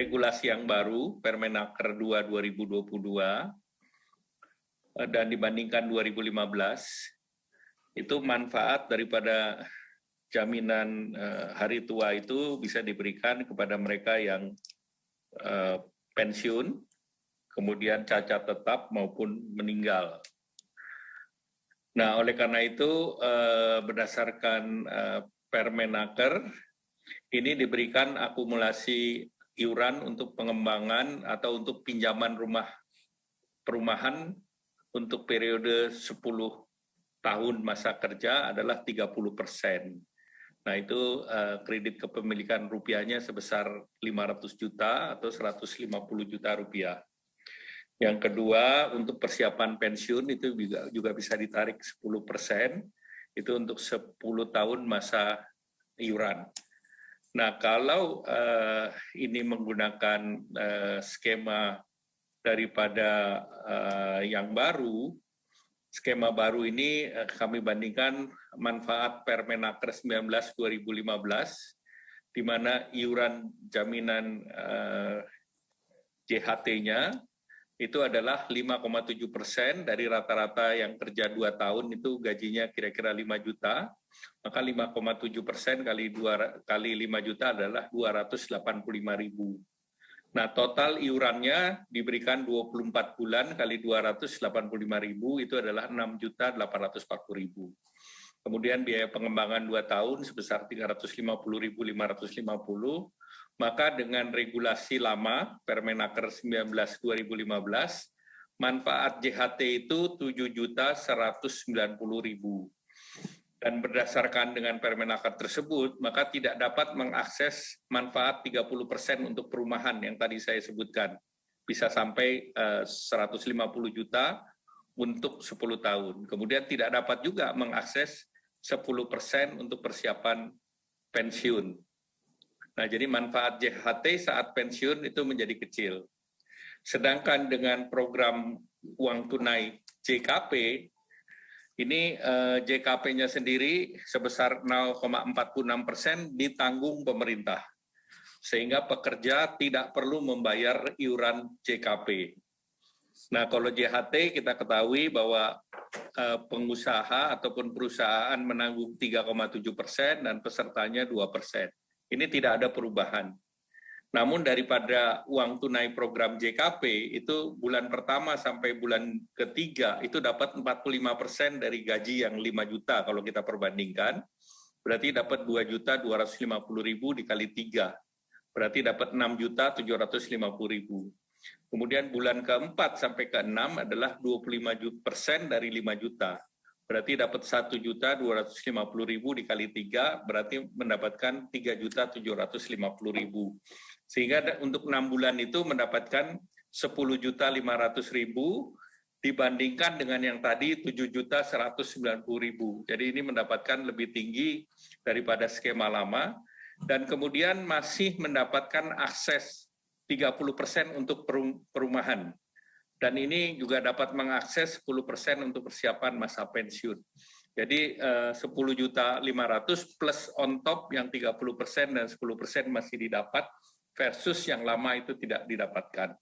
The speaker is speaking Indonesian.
regulasi yang baru, Permenaker 2 2022, dan dibandingkan 2015, itu manfaat daripada jaminan hari tua itu bisa diberikan kepada mereka yang pensiun, kemudian cacat tetap maupun meninggal. Nah, oleh karena itu berdasarkan Permenaker ini diberikan akumulasi iuran untuk pengembangan atau untuk pinjaman rumah perumahan untuk periode 10 tahun masa kerja adalah 30%. Nah, itu kredit kepemilikan rupiahnya sebesar 500 juta atau 150 juta rupiah. Yang kedua, untuk persiapan pensiun itu juga bisa ditarik 10%, itu untuk 10 tahun masa iuran. Nah, kalau ini menggunakan skema daripada yang baru, skema baru ini kami bandingkan manfaat Permenaker 19 2015, di mana iuran jaminan JHT-nya itu adalah 5,7% dari rata-rata yang kerja 2 tahun itu gajinya kira-kira 5 juta, maka 5,7% kali 5 juta adalah 285.000. Nah, total iurannya diberikan 24 bulan kali 285.000 itu adalah 6.840.000. Kemudian biaya pengembangan 2 tahun sebesar 350.550, maka dengan regulasi lama Permenaker 19 2015, manfaat JHT itu 7.190.000. Dan berdasarkan dengan Permenaker tersebut, maka tidak dapat mengakses manfaat 30% untuk perumahan yang tadi saya sebutkan. Bisa sampai 150 juta untuk 10 tahun. Kemudian tidak dapat juga mengakses 10% untuk persiapan pensiun. Nah, jadi manfaat JHT saat pensiun itu menjadi kecil. Sedangkan dengan program uang tunai JKP, ini JKP-nya sendiri sebesar 0,46% ditanggung pemerintah, sehingga pekerja tidak perlu membayar iuran JKP. Nah, kalau JHT kita ketahui bahwa pengusaha ataupun perusahaan menanggung 3,7% dan pesertanya 2%. Ini tidak ada perubahan. Namun daripada uang tunai program JKP itu bulan pertama sampai bulan ketiga itu dapat 45% dari gaji yang 5 juta kalau kita perbandingkan. Berarti dapat 2.250.000 dikali 3. Berarti dapat 6.750.000. Kemudian bulan keempat sampai ke-6 adalah 25% dari 5 juta. Berarti dapat 1.250.000 dikali 3, berarti mendapatkan 3.750.000. Sehingga untuk 6 bulan itu mendapatkan 10.500.000 dibandingkan dengan yang tadi 7.190.000. Jadi ini mendapatkan lebih tinggi daripada skema lama dan kemudian masih mendapatkan akses 30% untuk perumahan. Dan ini juga dapat mengakses 10% untuk persiapan masa pensiun. Jadi 10.500.000 plus on top yang 30% dan 10% masih didapat versus yang lama itu tidak didapatkan.